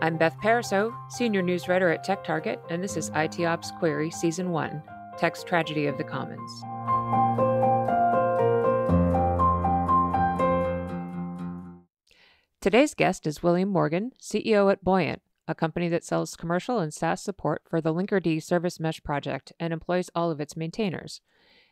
I'm Beth Paraso, Senior News Writer at Tech Target, and this is IT Ops Query Season 1, Tech's Tragedy of the Commons. Today's guest is William Morgan, CEO at Buoyant, a company that sells commercial and SaaS support for the Linkerd Service Mesh project and employs all of its maintainers.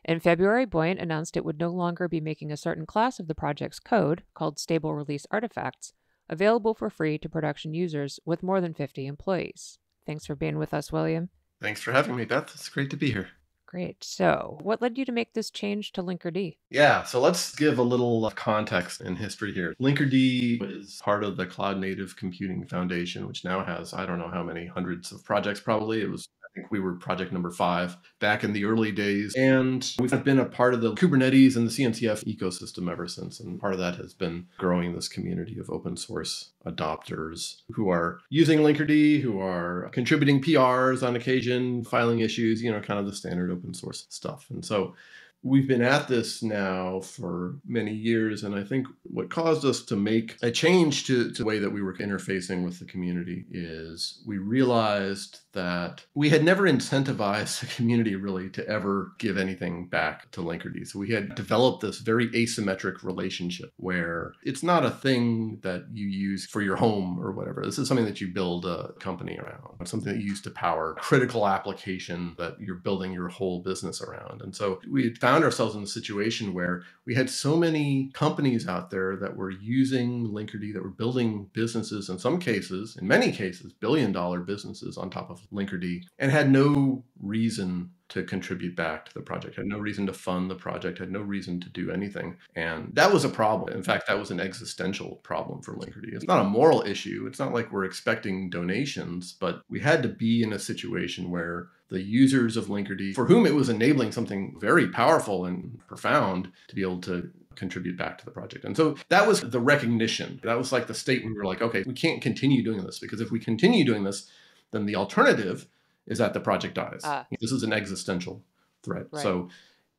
In February, Buoyant announced it would no longer be making a certain class of the project's code, called Stable Release Artifacts, available for free to production users with more than 50 employees. Thanks for being with us, William. Thanks for having me, Beth. It's great to be here. Great. So, what led you to make this change to Linkerd? Yeah, so let's give a little context and history here. Linkerd is part of the Cloud Native Computing Foundation, which now has, I don't know how many hundreds of projects probably. I think we were project number 5 back in the early days. And we've been a part of the Kubernetes and the CNCF ecosystem ever since. And part of that has been growing this community of open source adopters who are using Linkerd, who are contributing PRs on occasion, filing issues, kind of the standard open source stuff. And so we've been at this now for many years, and I think what caused us to make a change to the way that we were interfacing with the community is we realized that we had never incentivized the community really to ever give anything back to Linkerd. So we had developed this very asymmetric relationship where it's not a thing that you use for your home or whatever. This is something that you build a company around. It's something that you use to power a critical application that you're building your whole business around. And so we had found ourselves in a situation where we had so many companies out there that were using Linkerd, that were building businesses, in many cases, billion-dollar businesses on top of Linkerd, and had no reason to contribute back to the project, had no reason to fund the project, had no reason to do anything. And that was a problem. In fact, that was an existential problem for Linkerd. It's not a moral issue. It's not like we're expecting donations, but we had to be in a situation where the users of Linkerd, for whom it was enabling something very powerful and profound, to be able to contribute back to the project. And so that was the recognition. That was like the state we were like, okay, we can't continue doing this, because if we continue doing this, then the alternative is that the project dies. This is an existential threat. Right. So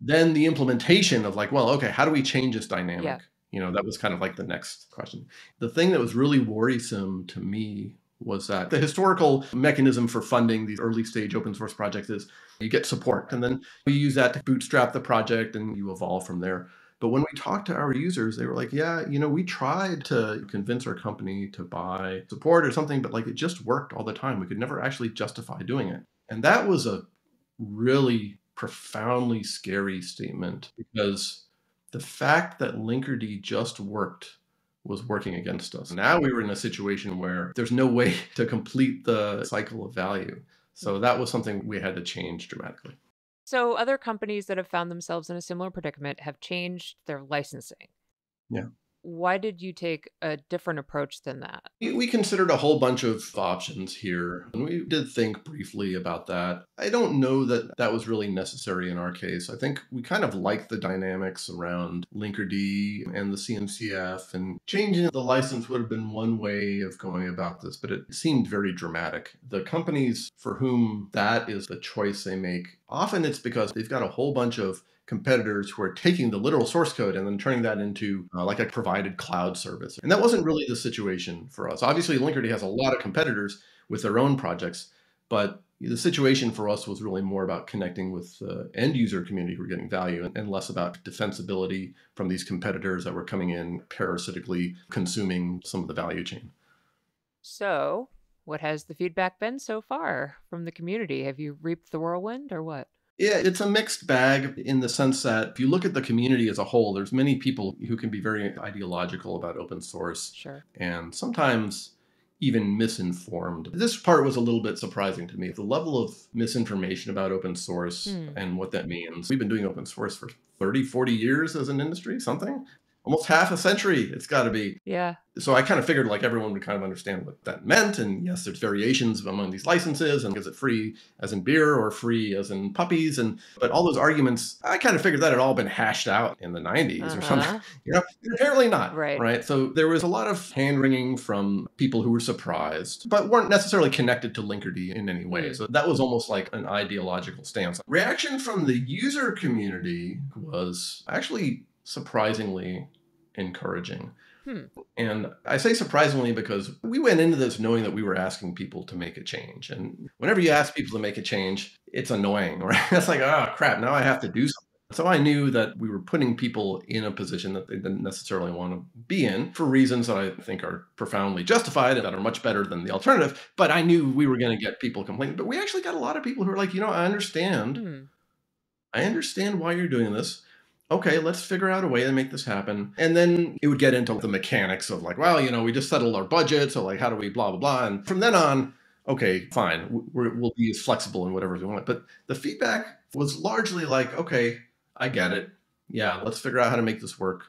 then the implementation of like, well, okay, how do we change this dynamic? Yeah. That was kind of like the next question. The thing that was really worrisome to me was that the historical mechanism for funding these early stage open source projects is you get support, and then you use that to bootstrap the project and you evolve from there. But when we talked to our users, they were like, yeah, we tried to convince our company to buy support or something, but like it just worked all the time. We could never actually justify doing it. And that was a really profoundly scary statement, because the fact that Linkerd just worked was working against us. Now we were in a situation where there's no way to complete the cycle of value. So that was something we had to change dramatically. So other companies that have found themselves in a similar predicament have changed their licensing. Yeah. Why did you take a different approach than that? We considered a whole bunch of options here, and we did think briefly about that. I don't know that that was really necessary in our case. I think we kind of liked the dynamics around Linkerd and the CNCF, and changing the license would have been one way of going about this, but it seemed very dramatic. The companies for whom that is the choice they make, often it's because they've got a whole bunch of competitors who are taking the literal source code and then turning that into like a provided cloud service. And that wasn't really the situation for us. Obviously, Linkerd has a lot of competitors with their own projects, but the situation for us was really more about connecting with the end user community who were getting value, and less about defensibility from these competitors that were coming in parasitically consuming some of the value chain. So what has the feedback been so far from the community? Have you reaped the whirlwind or what? Yeah, it's a mixed bag in the sense that if you look at the community as a whole, there's many people who can be very ideological about open source. Sure. And sometimes even misinformed. This part was a little bit surprising to me. The level of misinformation about open source and what that means. We've been doing open source for 30, 40 years as an industry, something. Almost half a century, it's got to be. Yeah. So I kind of figured like everyone would kind of understand what that meant. And yes, there's variations among these licenses. And is it free as in beer or free as in puppies? But all those arguments, I kind of figured that had all been hashed out in the 90s or something. Apparently not. Right. So there was a lot of hand-wringing from people who were surprised, but weren't necessarily connected to Linkerd in any way. So that was almost like an ideological stance. Reaction from the user community was actually surprisingly encouraging. Hmm. And I say surprisingly because we went into this knowing that we were asking people to make a change. And whenever you ask people to make a change, it's annoying, right? It's like, oh, crap, now I have to do something. So I knew that we were putting people in a position that they didn't necessarily want to be in for reasons that I think are profoundly justified and that are much better than the alternative. But I knew we were going to get people complaining. But we actually got a lot of people who are like, I understand. Hmm. I understand why you're doing this. Okay, let's figure out a way to make this happen. And then it would get into the mechanics of like, well, we just settled our budget. So like, how do we blah, blah, blah. And from then on, okay, fine. We'll be as flexible in whatever we want. But the feedback was largely like, okay, I get it. Yeah, let's figure out how to make this work.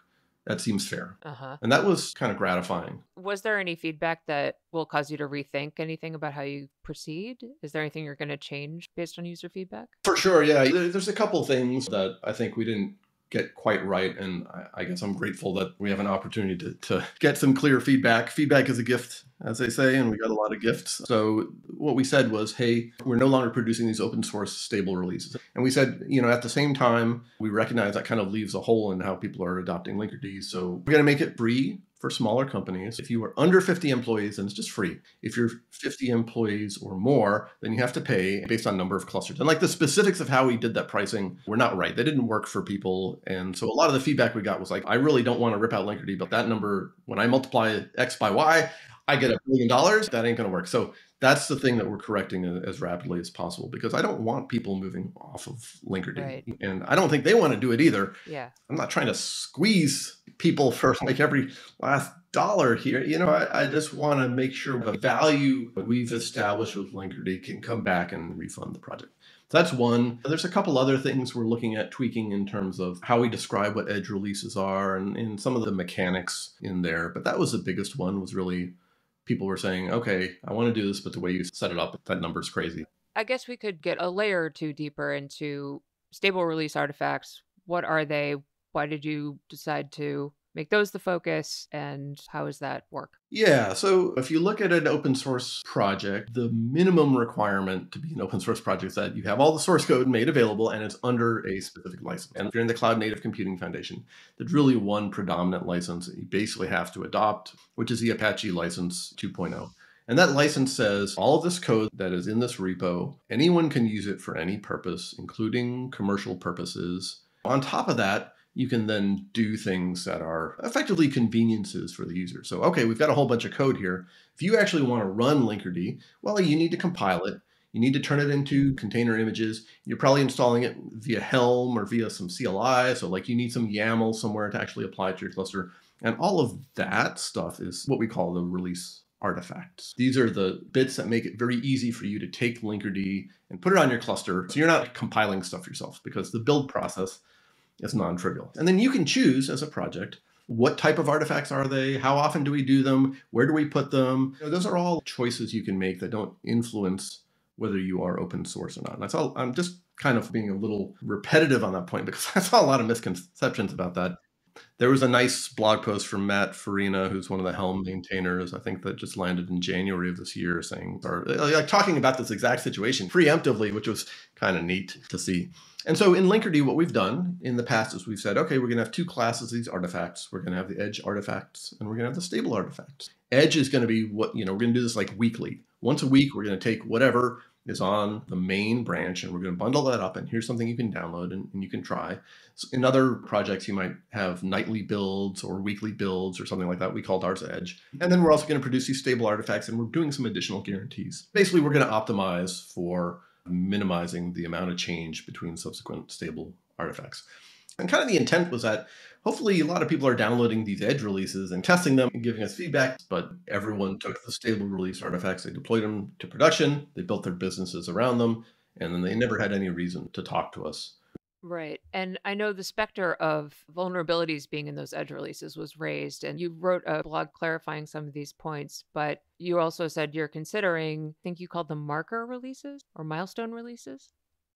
That seems fair. Uh-huh. And that was kind of gratifying. Was there any feedback that will cause you to rethink anything about how you proceed? Is there anything you're going to change based on user feedback? For sure, yeah. There's a couple things that I think we didn't get quite right. And I guess I'm grateful that we have an opportunity to get some clear feedback. Feedback is a gift, as they say, and we got a lot of gifts. So what we said was, hey, we're no longer producing these open source stable releases. And we said, at the same time, we recognize that kind of leaves a hole in how people are adopting Linkerd. So we're going to make it free for smaller companies. If you are under 50 employees, then it's just free. If you're 50 employees or more, then you have to pay based on number of clusters. And like the specifics of how we did that pricing were not right. They didn't work for people. And so a lot of the feedback we got was like, I really don't want to rip out Linkerd, but that number, when I multiply X by Y, I get $1 billion. That ain't going to work. So that's the thing that we're correcting as rapidly as possible, because I don't want people moving off of Linkerd. Right. And I don't think they want to do it either. Yeah. I'm not trying to squeeze people for like every last dollar here. I just want to make sure the value we've established with Linkerd can come back and refund the project. So that's one. There's a couple other things we're looking at tweaking in terms of how we describe what edge releases are and some of the mechanics in there. But that was the biggest one, was really people were saying, okay, I want to do this, but the way you set it up, that number's crazy. I guess we could get a layer or two deeper into stable release artifacts. What are they? Why did you decide to make those the focus? And how does that work? Yeah, so if you look at an open source project, the minimum requirement to be an open source project is that you have all the source code made available and it's under a specific license. And if you're in the Cloud Native Computing Foundation, there's really one predominant license that you basically have to adopt, which is the Apache License 2.0. And that license says all of this code that is in this repo, anyone can use it for any purpose, including commercial purposes. On top of that, you can then do things that are effectively conveniences for the user. So, okay, we've got a whole bunch of code here. If you actually want to run Linkerd, well, you need to compile it. You need to turn it into container images. You're probably installing it via Helm or via some CLI. So like you need some YAML somewhere to actually apply it to your cluster. And all of that stuff is what we call the release artifacts. These are the bits that make it very easy for you to take Linkerd and put it on your cluster. So you're not compiling stuff yourself, because the build process is non-trivial. And then you can choose as a project, what type of artifacts are they? How often do we do them? Where do we put them? Those are all choices you can make that don't influence whether you are open source or not. And that's all. I'm just kind of being a little repetitive on that point, because I saw a lot of misconceptions about that. There was a nice blog post from Matt Farina, who's one of the Helm maintainers, I think, that just landed in January of this year, saying, or like talking about this exact situation preemptively, which was kind of neat to see. And so in Linkerd, what we've done in the past is we've said, okay, we're going to have two classes of these artifacts. We're going to have the edge artifacts and we're going to have the stable artifacts. Edge is going to be what, we're going to do this like weekly. Once a week, we're going to take whatever is on the main branch and we're going to bundle that up, and here's something you can download and you can try. So in other projects, you might have nightly builds or weekly builds or something like that. We called ours Edge. And then we're also going to produce these stable artifacts, and we're doing some additional guarantees. Basically, we're going to optimize for minimizing the amount of change between subsequent stable artifacts. And kind of the intent was that hopefully a lot of people are downloading these Edge releases and testing them and giving us feedback, but everyone took the stable release artifacts, they deployed them to production, they built their businesses around them, and then they never had any reason to talk to us. Right. And I know the specter of vulnerabilities being in those Edge releases was raised, and you wrote a blog clarifying some of these points, but you also said you're considering, I think you called them marker releases or milestone releases?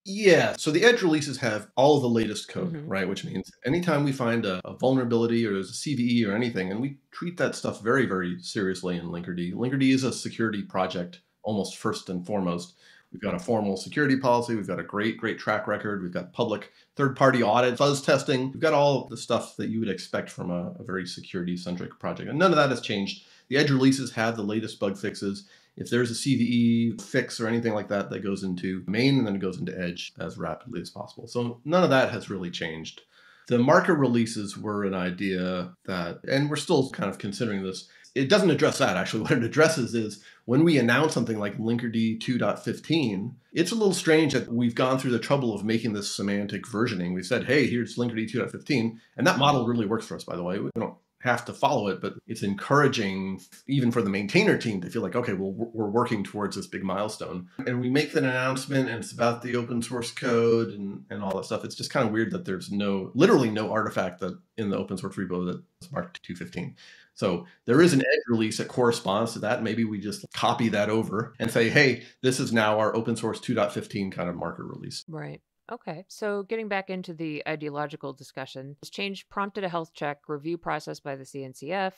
Yeah, so the Edge releases have all of the latest code, right? Which means anytime we find a vulnerability or there's a CVE or anything, and we treat that stuff very, very seriously in Linkerd. Linkerd is a security project, almost first and foremost. We've got a formal security policy. We've got a great track record. We've got public third-party audit, fuzz testing. We've got all the stuff that you would expect from a very security-centric project. And none of that has changed. The Edge releases have the latest bug fixes. If there's a CVE fix or anything like that, that goes into main and then it goes into Edge as rapidly as possible. So none of that has really changed. The market releases were an idea that, and we're still kind of considering this. It doesn't address that, actually. What it addresses is when we announce something like Linkerd 2.15, it's a little strange that we've gone through the trouble of making this semantic versioning. We said, hey, here's Linkerd 2.15. And that model really works for us, by the way. We don't have to follow it, but it's encouraging even for the maintainer team to feel like, okay, well, we're working towards this big milestone. And we make that announcement and it's about the open source code and all that stuff. It's just kind of weird that there's literally no artifact that in the open source repo that's marked 2.15. So there is an Edge release that corresponds to that. Maybe we just copy that over and say, hey, this is now our open source 2.15 kind of marker release. Right. Okay. So getting back into the ideological discussion, this change prompted a health check review process by the CNCF.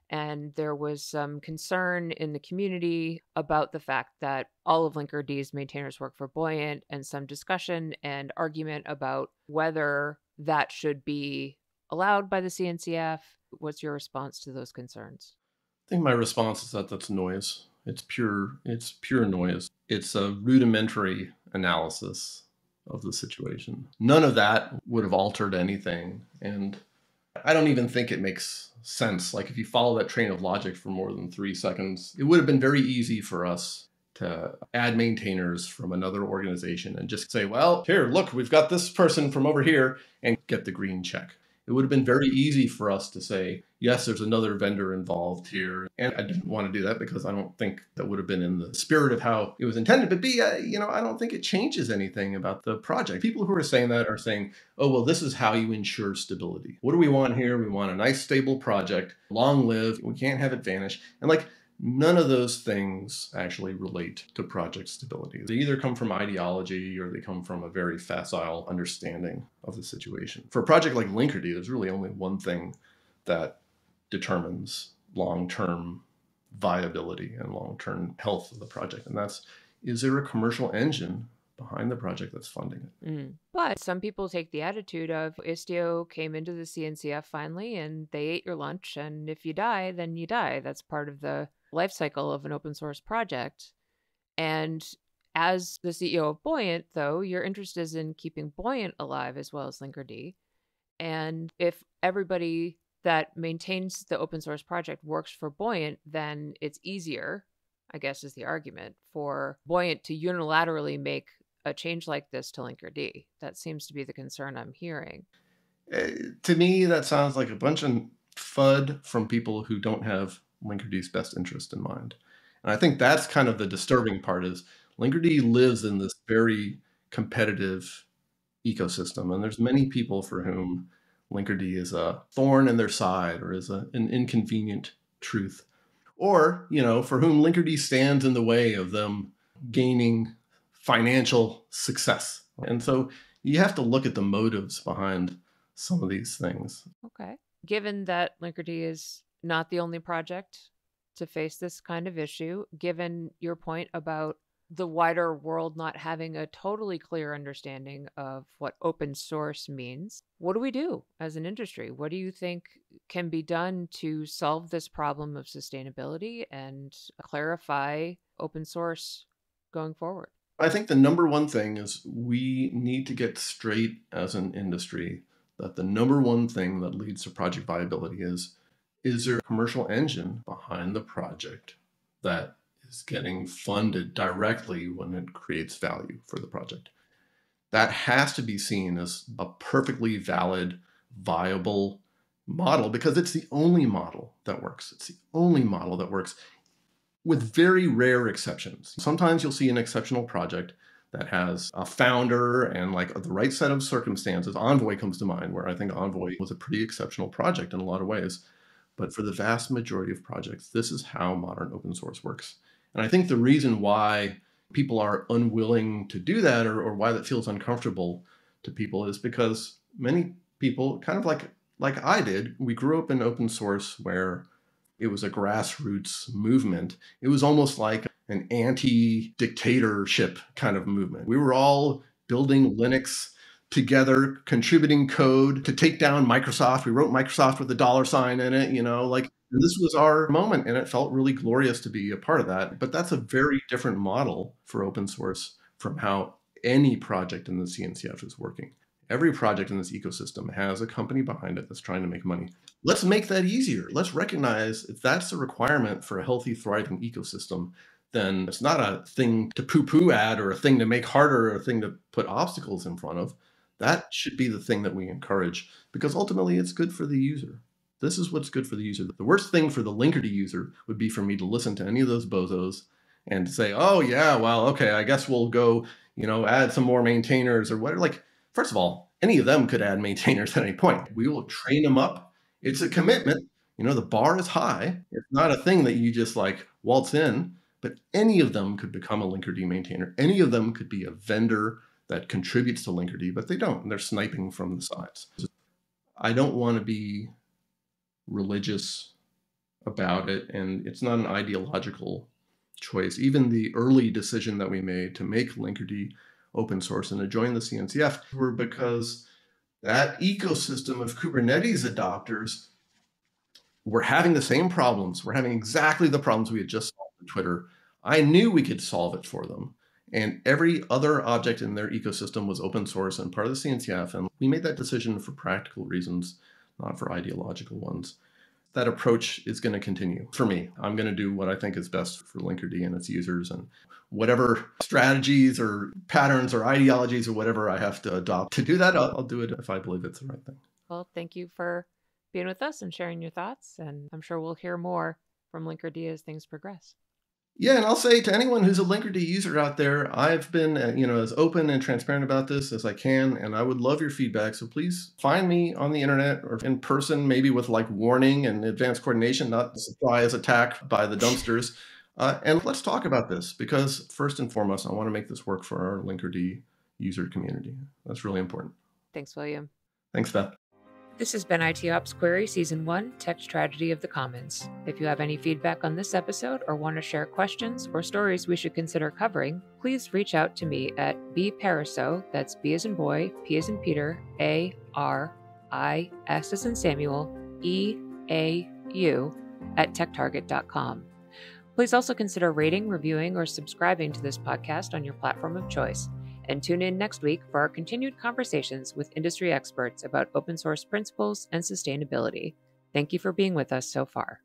And there was some concern in the community about the fact that all of Linkerd's maintainers work for Buoyant, and some discussion and argument about whether that should be allowed by the CNCF. What's your response to those concerns? I think my response is that that's noise. It's pure noise. It's a rudimentary analysis of the situation. None of that would have altered anything. And I don't even think it makes sense. Like if you follow that train of logic for more than 3 seconds, it would have been very easy for us to add maintainers from another organization and just say, well, here, look, we've got this person from over here and get the green check. It would have been very easy for us to say, yes, there's another vendor involved here. And I didn't want to do that because I don't think that would have been in the spirit of how it was intended. But B, I don't think it changes anything about the project. People who are saying that are saying, oh, well, this is how you ensure stability. What do we want here? We want a nice, stable project, long-lived. We can't have it vanish. And none of those things actually relate to project stability. They either come from ideology or they come from a very facile understanding of the situation. For a project like Linkerd, there's really only one thing that determines long-term viability and long-term health of the project. And that's, is there a commercial engine behind the project that's funding it? But some people take the attitude of Istio came into the CNCF finally and they ate your lunch. And if you die, then you die. That's part of the life cycle of an open source project. And as the CEO of Buoyant, though, your interest is in keeping Buoyant alive as well as Linkerd. And if everybody that maintains the open source project works for Buoyant, then it's easier, I guess is the argument, for Buoyant to unilaterally make a change like this to Linkerd. That seems to be the concern I'm hearing. To me, that sounds like a bunch of FUD from people who don't have Linkerd's best interest in mind. And I think that's kind of the disturbing part is Linkerd lives in this very competitive ecosystem. And there's many people for whom Linkerd is a thorn in their side or is an inconvenient truth. Or, for whom Linkerd stands in the way of them gaining financial success. And so you have to look at the motives behind some of these things. Okay. Given that Linkerd is not the only project to face this kind of issue, given your point about the wider world not having a totally clear understanding of what open source means, what do we do as an industry? What do you think can be done to solve this problem of sustainability and clarify open source going forward? I think the number one thing is we need to get straight as an industry that the number one thing that leads to project viability is there a commercial engine behind the project that is getting funded directly when it creates value for the project? That has to be seen as a perfectly valid, viable model because it's the only model that works. It's the only model that works with very rare exceptions. Sometimes you'll see an exceptional project that has a founder and the right set of circumstances. Envoy comes to mind, where I think Envoy was a pretty exceptional project in a lot of ways. But for the vast majority of projects, this is how modern open source works. And I think the reason why people are unwilling to do that or why that feels uncomfortable to people is because many people, kind of like I did, we grew up in open source where It was a grassroots movement. It was almost like an anti-dictatorship kind of movement. We were all building Linux together, contributing code to take down Microsoft. We wrote Microsoft with a dollar sign in it, and this was our moment, and it felt really glorious to be a part of that. But that's a very different model for open source from how any project in the CNCF is working. Every project in this ecosystem has a company behind it that's trying to make money. Let's make that easier. Let's recognize if that's the requirement for a healthy, thriving ecosystem, then it's not a thing to poo-poo at or a thing to make harder or a thing to put obstacles in front of. That should be the thing that we encourage because ultimately it's good for the user. This is what's good for the user. The worst thing for the Linkerd user would be for me to listen to any of those bozos and say, oh yeah, well, okay, I guess we'll go, add some more maintainers or whatever. Like, first of all, any of them could add maintainers at any point. We will train them up. It's a commitment. The bar is high. It's not a thing that you just like waltz in, but any of them could become a Linkerd maintainer. Any of them could be a vendor that contributes to Linkerd, but they don't. They're sniping from the sides. I don't want to be religious about it, and it's not an ideological choice. Even the early decision that we made to make Linkerd open source and to join the CNCF were because that ecosystem of Kubernetes adopters were having the same problems. We're having exactly the problems we had just solved on Twitter. I knew we could solve it for them. And every other object in their ecosystem was open source and part of the CNCF. And we made that decision for practical reasons, not for ideological ones. That approach is going to continue for me. I'm going to do what I think is best for Linkerd and its users, and whatever strategies or patterns or ideologies or whatever I have to adopt to do that, I'll do it if I believe it's the right thing. Well, thank you for being with us and sharing your thoughts. And I'm sure we'll hear more from Linkerd as things progress. Yeah, and I'll say to anyone who's a Linkerd user out there, I've been as open and transparent about this as I can, and I would love your feedback. So please find me on the internet or in person, maybe with like warning and advanced coordination, not a surprise attack by the dumpsters. And let's talk about this because first and foremost, I want to make this work for our Linkerd user community. That's really important. Thanks, William. Thanks, Beth. This has been IT Ops Query Season 1, Tech Tragedy of the Commons. If you have any feedback on this episode or want to share questions or stories we should consider covering, please reach out to me at bpariseau, that's B as in boy, P as in Peter, A-R-I, S as in Samuel, E-A-U, at techtarget.com. Please also consider rating, reviewing, or subscribing to this podcast on your platform of choice. And tune in next week for our continued conversations with industry experts about open source principles and sustainability. Thank you for being with us so far.